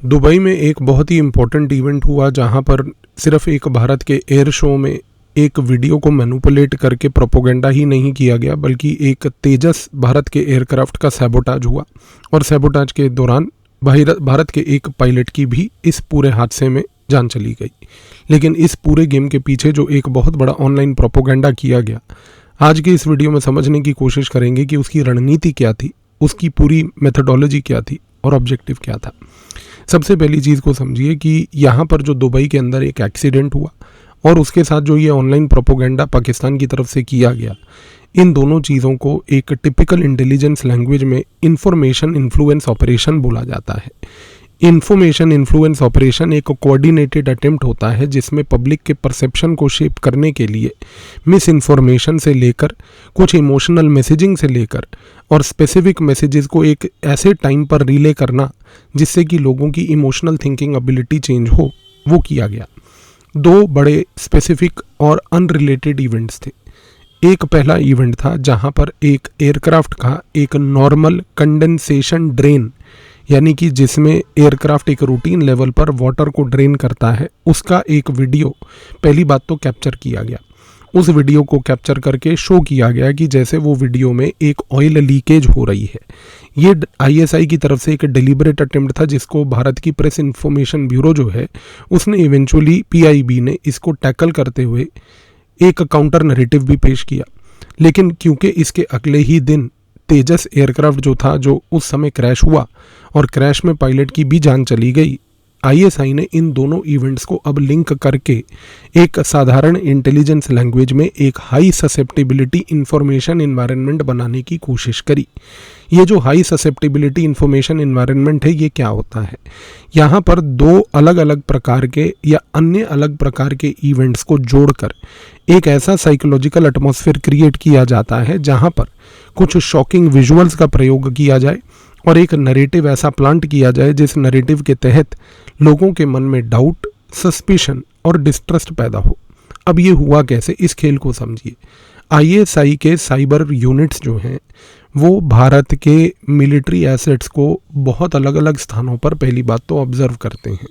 Dubai में एक बहुत ही इम्पोर्टेंट इवेंट हुआ जहां पर सिर्फ एक भारत के एयर शो में एक वीडियो को मैनिपुलेट करके प्रोपोगेंडा ही नहीं किया गया, बल्कि एक तेजस भारत के एयरक्राफ्ट का सैबोटाज हुआ और सैबोटाज के दौरान भारत के एक पायलट की भी इस पूरे हादसे में जान चली गई। लेकिन इस पूरे गेम के पीछे जो एक बहुत बड़ा ऑनलाइन प्रोपोगेंडा किया गया, आज के इस वीडियो में समझने की कोशिश करेंगे कि उसकी रणनीति क्या थी, उसकी पूरी मेथडोलॉजी क्या थी और ऑब्जेक्टिव क्या था। सबसे पहली चीज़ को समझिए कि यहाँ पर जो दुबई के अंदर एक एक्सीडेंट हुआ और उसके साथ जो ये ऑनलाइन प्रोपोगेंडा पाकिस्तान की तरफ से किया गया, इन दोनों चीज़ों को एक टिपिकल इंटेलिजेंस लैंग्वेज में इंफॉर्मेशन इन्फ्लुएंस ऑपरेशन बोला जाता है। इंफॉर्मेशन इन्फ्लुएंस ऑपरेशन एक कोऑर्डिनेटेड अटेम्प्ट होता है जिसमें पब्लिक के परसेप्शन को शेप करने के लिए मिस इन्फॉर्मेशन से लेकर कुछ इमोशनल मैसेजिंग से लेकर और स्पेसिफिक मैसेजेस को एक ऐसे टाइम पर रिले करना जिससे कि लोगों की इमोशनल थिंकिंग एबिलिटी चेंज हो, वो किया गया। दो बड़े स्पेसिफिक और अनरिलेटेड इवेंट्स थे। एक पहला इवेंट था जहां पर एक एयरक्राफ्ट का एक नॉर्मल कंडेंसेशन ड्रेन, यानी कि जिसमें एयरक्राफ्ट एक रूटीन लेवल पर वाटर को ड्रेन करता है, उसका एक वीडियो पहली बात तो कैप्चर किया गया। उस वीडियो को कैप्चर करके शो किया गया कि जैसे वो वीडियो में एक ऑयल लीकेज हो रही है। ये ISI की तरफ से एक डेलिबरेट अटेम्प्ट था जिसको भारत की प्रेस इंफॉर्मेशन ब्यूरो जो है उसने इवेंचुअली PIB ने इसको टैकल करते हुए एक काउंटर नैरेटिव भी पेश किया। लेकिन क्योंकि इसके अगले ही दिन तेजस एयरक्राफ्ट जो था, जो उस समय क्रैश हुआ और क्रैश में पायलट की भी जान चली गई, ISI ने इन दोनों इवेंट्स को अब लिंक करके एक साधारण इंटेलिजेंस लैंग्वेज में एक हाई ससेप्टिबिलिटी इंफॉर्मेशन एनवायरनमेंट बनाने की कोशिश करी। ये जो हाई ससेप्टिबिलिटी इंफॉर्मेशन एनवायरनमेंट है, ये क्या होता है? यहाँ पर दो अलग अलग प्रकार के या अन्य अलग प्रकार के इवेंट्स को जोड़कर एक ऐसा साइकोलॉजिकल एटमॉस्फेयर क्रिएट किया जाता है जहाँ पर कुछ शॉकिंग विजुअल्स का प्रयोग किया जाए और एक नैरेटिव ऐसा प्लांट किया जाए जिस नैरेटिव के तहत लोगों के मन में डाउट, सस्पिशन और डिस्ट्रस्ट पैदा हो। अब ये हुआ कैसे, इस खेल को समझिए। ISI के साइबर यूनिट्स जो हैं वो भारत के मिलिट्री एसेट्स को बहुत अलग अलग स्थानों पर पहली बात तो ऑब्जर्व करते हैं।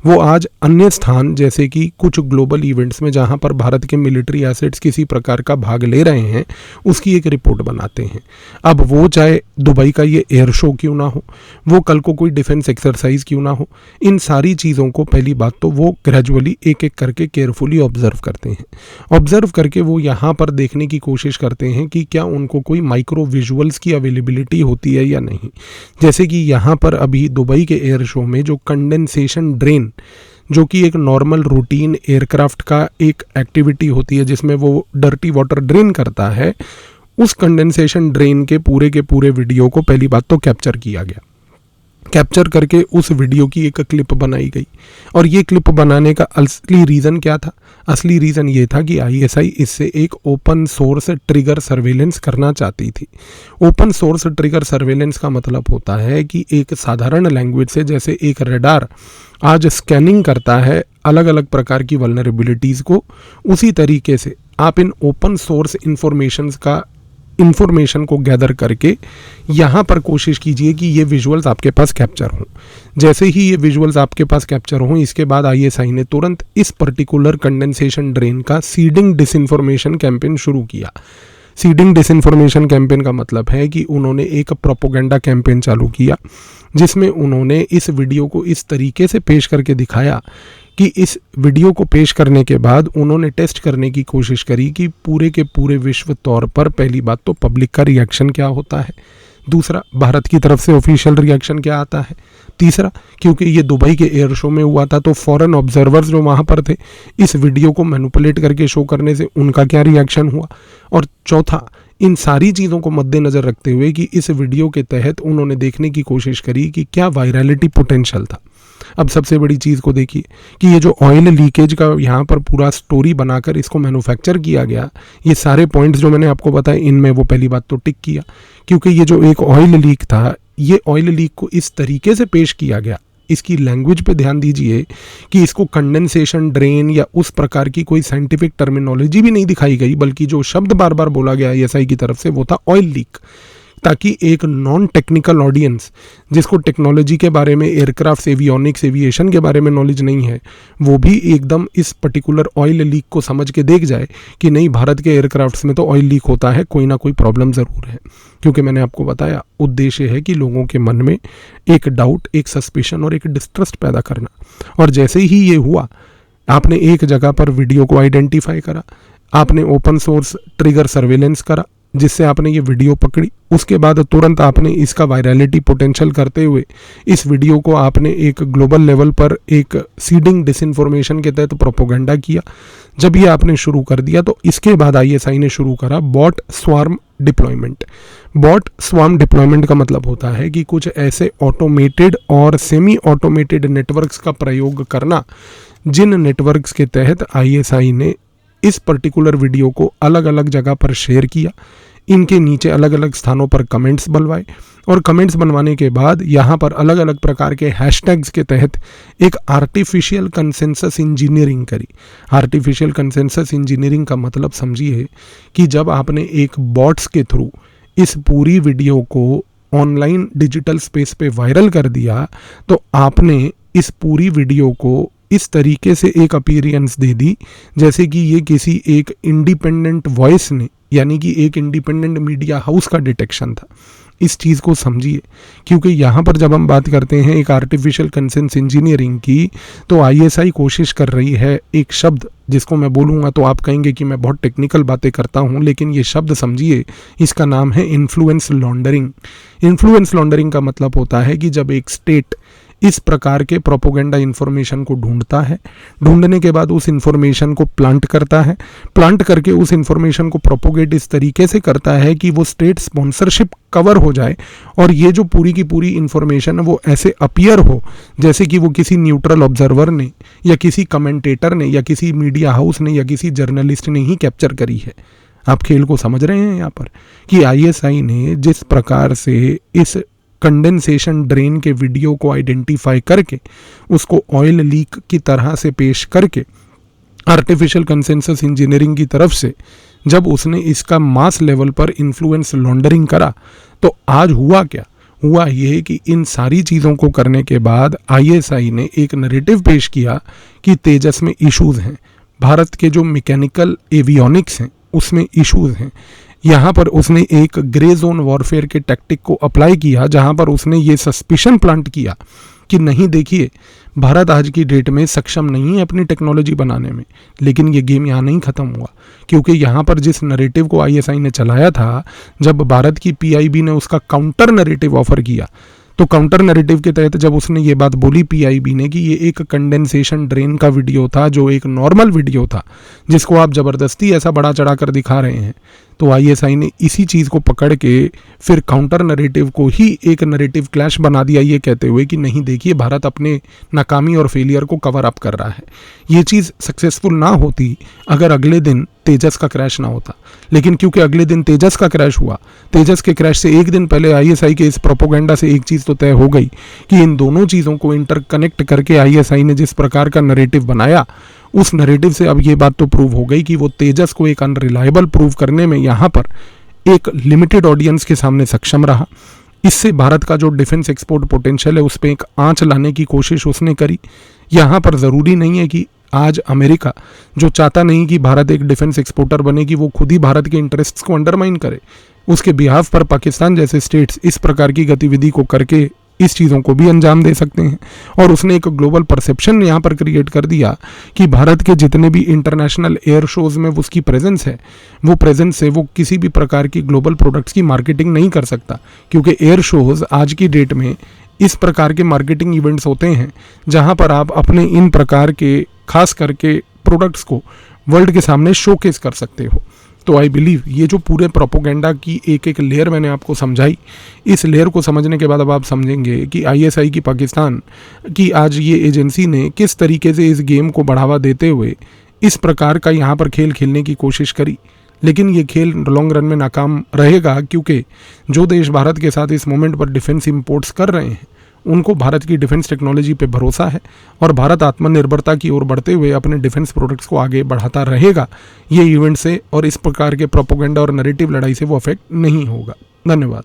वो आज अन्य स्थान जैसे कि कुछ ग्लोबल इवेंट्स में जहां पर भारत के मिलिट्री एसेट्स किसी प्रकार का भाग ले रहे हैं, उसकी एक रिपोर्ट बनाते हैं। अब वो चाहे दुबई का ये एयर शो क्यों ना हो, वो कल को कोई डिफेंस एक्सरसाइज क्यों ना हो, इन सारी चीज़ों को पहली बात तो वो ग्रेजुअली एक एक करके केयरफुली ऑब्जर्व करते हैं। ऑब्जर्व करके वो यहाँ पर देखने की कोशिश करते हैं कि क्या उनको कोई माइक्रो विजुअल की अवेलेबिलिटी होती है या नहीं। जैसे कि यहाँ पर अभी दुबई के एयर शो में जो कंडेंसेशन ड्रेन, जो कि एक नॉर्मल रूटीन एयरक्राफ्ट का एक एक्टिविटी होती है जिसमें वो डर्टी वाटर ड्रेन करता है, उस कंडेंसेशन ड्रेन के पूरे वीडियो को पहली बात तो कैप्चर किया गया। कैप्चर करके उस वीडियो की एक क्लिप बनाई गई और ये क्लिप बनाने का असली रीज़न क्या था? असली रीज़न ये था कि ISI इससे एक ओपन सोर्स ट्रिगर सर्वेलेंस करना चाहती थी। ओपन सोर्स ट्रिगर सर्वेलेंस का मतलब होता है कि एक साधारण लैंग्वेज से जैसे एक रडार आज स्कैनिंग करता है अलग अलग प्रकार की वल्नरेबिलिटीज़ को, उसी तरीके से आप इन ओपन सोर्स इंफॉर्मेशन को गैदर करके यहाँ पर कोशिश कीजिए कि ये विजुअल्स आपके पास कैप्चर हों। जैसे ही ये विजुअल्स आपके पास कैप्चर हों, इसके बाद ISI ने तुरंत इस पर्टिकुलर कंडेंसेशन ड्रेन का सीडिंग डिसइंफॉर्मेशन कैंपेन शुरू किया। सीडिंग डिसइंफॉर्मेशन कैंपेन का मतलब है कि उन्होंने एक प्रोपोगेंडा कैंपेन चालू किया जिसमें उन्होंने इस वीडियो को इस तरीके से पेश करके दिखाया कि इस वीडियो को पेश करने के बाद उन्होंने टेस्ट करने की कोशिश करी कि पूरे के पूरे विश्व तौर पर पहली बात तो पब्लिक का रिएक्शन क्या होता है, दूसरा भारत की तरफ से ऑफिशियल रिएक्शन क्या आता है, तीसरा क्योंकि ये दुबई के एयर शो में हुआ था तो फॉरेन ऑब्जर्वर्स जो वहाँ पर थे इस वीडियो को मैनिपुलेट करके शो करने से उनका क्या रिएक्शन हुआ, और चौथा इन सारी चीज़ों को मद्देनज़र रखते हुए कि इस वीडियो के तहत उन्होंने देखने की कोशिश करी कि क्या वायरलिटी पोटेंशियल था। अब सबसे बड़ी चीज़ को देखिए कि ये जो ऑयल लीकेज का यहाँ पर पूरा स्टोरी बनाकर इसको मैन्युफैक्चर किया गया, ये सारे पॉइंट्स जो मैंने आपको बताए इनमें वो पहली बात तो टिक किया, क्योंकि ये जो एक ऑयल लीक था, ये ऑयल लीक को इस तरीके से पेश किया गया, इसकी लैंग्वेज पे ध्यान दीजिए कि इसको कंडेंसेशन ड्रेन या उस प्रकार की कोई साइंटिफिक टर्मिनोलॉजी भी नहीं दिखाई गई, बल्कि जो शब्द बार बार बोला गया ISI की तरफ से वो था ऑयल लीक। ताकि एक नॉन टेक्निकल ऑडियंस जिसको टेक्नोलॉजी के बारे में, एयरक्राफ्ट, एवियोनिक्स, एविएशन के बारे में नॉलेज नहीं है, वो भी एकदम इस पर्टिकुलर ऑयल लीक को समझ के देख जाए कि नहीं, भारत के एयरक्राफ्ट्स में तो ऑयल लीक होता है, कोई ना कोई प्रॉब्लम ज़रूर है। क्योंकि मैंने आपको बताया, उद्देश्य है कि लोगों के मन में एक डाउट, एक सस्पिशन और एक डिस्ट्रस्ट पैदा करना। और जैसे ही ये हुआ, आपने एक जगह पर वीडियो को आइडेंटिफाई करा, आपने ओपन सोर्स ट्रिगर सर्वेलेंस करा जिससे आपने ये वीडियो पकड़ी, उसके बाद तुरंत आपने इसका वायरलिटी पोटेंशियल करते हुए इस वीडियो को आपने एक ग्लोबल लेवल पर एक सीडिंग डिसइंफॉर्मेशन के तहत प्रोपोगेंडा किया। जब ये आपने शुरू कर दिया तो इसके बाद आईएसआई ने शुरू करा bot swarm deployment. Bot swarm deployment का मतलब होता है कि कुछ ऐसे ऑटोमेटेड और सेमी ऑटोमेटेड नेटवर्क्स का प्रयोग करना जिन नेटवर्क्स के तहत आईएसआई ने इस पर्टिकुलर वीडियो को अलग अलग जगह पर शेयर किया, इनके नीचे अलग अलग स्थानों पर कमेंट्स बनवाए और कमेंट्स बनवाने के बाद यहाँ पर अलग अलग प्रकार के हैशटैग्स के तहत एक आर्टिफिशियल कंसेंसस इंजीनियरिंग करी। आर्टिफिशियल कंसेंसस इंजीनियरिंग का मतलब समझिए कि जब आपने एक बॉट्स के थ्रू इस पूरी वीडियो को ऑनलाइन डिजिटल स्पेस पे वायरल कर दिया, तो आपने इस पूरी वीडियो को इस तरीके से एक अपीयरेंस दे दी जैसे कि ये किसी एक इंडिपेंडेंट वॉइस ने, यानी कि एक इंडिपेंडेंट मीडिया हाउस का डिटेक्शन था। इस चीज़ को समझिए, क्योंकि यहाँ पर जब हम बात करते हैं एक आर्टिफिशियल कंसेंसस इंजीनियरिंग की, तो आईएसआई कोशिश कर रही है, एक शब्द जिसको मैं बोलूँगा तो आप कहेंगे कि मैं बहुत टेक्निकल बातें करता हूँ, लेकिन ये शब्द समझिए, इसका नाम है इन्फ्लुएंस लॉन्डरिंग। इन्फ्लुएंस लॉन्डरिंग का मतलब होता है कि जब एक स्टेट इस प्रकार के प्रोपोगेंडा इन्फॉर्मेशन को ढूंढता है, ढूंढने के बाद उस इन्फॉर्मेशन को प्लांट करता है, प्लांट करके उस इन्फॉर्मेशन को प्रोपोगेट इस तरीके से करता है कि वो स्टेट स्पॉन्सरशिप कवर हो जाए और ये जो पूरी की पूरी इन्फॉर्मेशन है वो ऐसे अपीयर हो जैसे कि वो किसी न्यूट्रल ऑब्जर्वर ने या किसी कमेंटेटर ने या किसी मीडिया हाउस ने या किसी जर्नलिस्ट ने ही कैप्चर करी है। आप खेल को समझ रहे हैं यहाँ पर कि आईएसआई ने जिस प्रकार से इस कंडेंसेशन ड्रेन के वीडियो को आइडेंटिफाई करके उसको ऑयल लीक की तरह से पेश करके आर्टिफिशियल कंसेंसस इंजीनियरिंग की तरफ से जब उसने इसका मास लेवल पर इन्फ्लुएंस लॉन्डरिंग करा, तो आज हुआ क्या? हुआ ये कि इन सारी चीज़ों को करने के बाद आईएसआई ने एक नैरेटिव पेश किया कि तेजस में इश्यूज़ हैं, भारत के जो मैकेनिकल एवियोनिक्स हैं उसमें इश्यूज़ हैं। यहाँ पर उसने एक ग्रे जोन वॉरफेयर के टैक्टिक को अप्लाई किया, जहाँ पर उसने ये सस्पिशन प्लांट किया कि नहीं, देखिए, भारत आज की डेट में सक्षम नहीं है अपनी टेक्नोलॉजी बनाने में। लेकिन ये गेम यहाँ नहीं ख़त्म हुआ, क्योंकि यहाँ पर जिस नैरेटिव को आईएसआई ने चलाया था, जब भारत की पीआईबी ने उसका काउंटर नैरेटिव ऑफर किया, तो काउंटर नैरेटिव के तहत जब उसने ये बात बोली पीआईबी ने कि ये एक कंडेंसेशन ड्रेन का वीडियो था, जो एक नॉर्मल वीडियो था जिसको आप ज़बरदस्ती ऐसा बढ़ा चढ़ा कर दिखा रहे हैं, तो आईएसआई ने इसी चीज़ को पकड़ के फिर काउंटर नैरेटिव को ही एक नैरेटिव क्लैश बना दिया, ये कहते हुए कि नहीं, देखिए, भारत अपने नाकामी और फेलियर को कवर अप कर रहा है। ये चीज़ सक्सेसफुल ना होती अगर अगले दिन तेजस का क्रैश ना होता, लेकिन क्योंकि अगले दिन तेजस का क्रैश हुआ, तेजस के क्रैश से एक दिन पहले आईएसआई के इस प्रोपोगेंडा से एक चीज़ तो तय हो गई कि इन दोनों चीज़ों को इंटरकनेक्ट करके आईएसआई ने जिस प्रकार का नैरेटिव बनाया, उस नैरेटिव से अब ये बात तो प्रूव हो गई कि वो तेजस को एक अनरिलायबल प्रूव करने में यहाँ पर एक लिमिटेड ऑडियंस के सामने सक्षम रहा। इससे भारत का जो डिफेंस एक्सपोर्ट पोटेंशियल है उस पर एक आंच लाने की कोशिश उसने करी। यहाँ पर ज़रूरी नहीं है कि आज अमेरिका, जो चाहता नहीं कि भारत एक डिफेंस एक्सपोर्टर बने, कि वो खुद ही भारत के इंटरेस्ट्स को अंडरमाइन करे। उसके बिहाफ पर पाकिस्तान जैसे स्टेट्स इस प्रकार की गतिविधि को करके इस चीज़ों को भी अंजाम दे सकते हैं। और उसने एक ग्लोबल परसेप्शन यहाँ पर क्रिएट कर दिया कि भारत के जितने भी इंटरनेशनल एयर शोज़ में उसकी प्रेजेंस है, वो प्रेजेंस से वो किसी भी प्रकार की ग्लोबल प्रोडक्ट्स की मार्केटिंग नहीं कर सकता, क्योंकि एयर शोज़ आज की डेट में इस प्रकार के मार्केटिंग इवेंट्स होते हैं जहाँ पर आप अपने इन प्रकार के खास करके प्रोडक्ट्स को वर्ल्ड के सामने शोकेस कर सकते हो। तो आई बिलीव ये जो पूरे प्रोपोगेंडा की एक एक लेयर मैंने आपको समझाई, इस लेयर को समझने के बाद अब आप समझेंगे कि आईएसआई की पाकिस्तान की आज ये एजेंसी ने किस तरीके से इस गेम को बढ़ावा देते हुए इस प्रकार का यहाँ पर खेल खेलने की कोशिश करी। लेकिन ये खेल लॉन्ग रन में नाकाम रहेगा, क्योंकि जो देश भारत के साथ इस मोमेंट पर डिफेंस इंपोर्ट्स कर रहे हैं उनको भारत की डिफेंस टेक्नोलॉजी पे भरोसा है और भारत आत्मनिर्भरता की ओर बढ़ते हुए अपने डिफेंस प्रोडक्ट्स को आगे बढ़ाता रहेगा। ये इवेंट से और इस प्रकार के प्रोपोगेंडा और नैरेटिव लड़ाई से वो अफेक्ट नहीं होगा। धन्यवाद।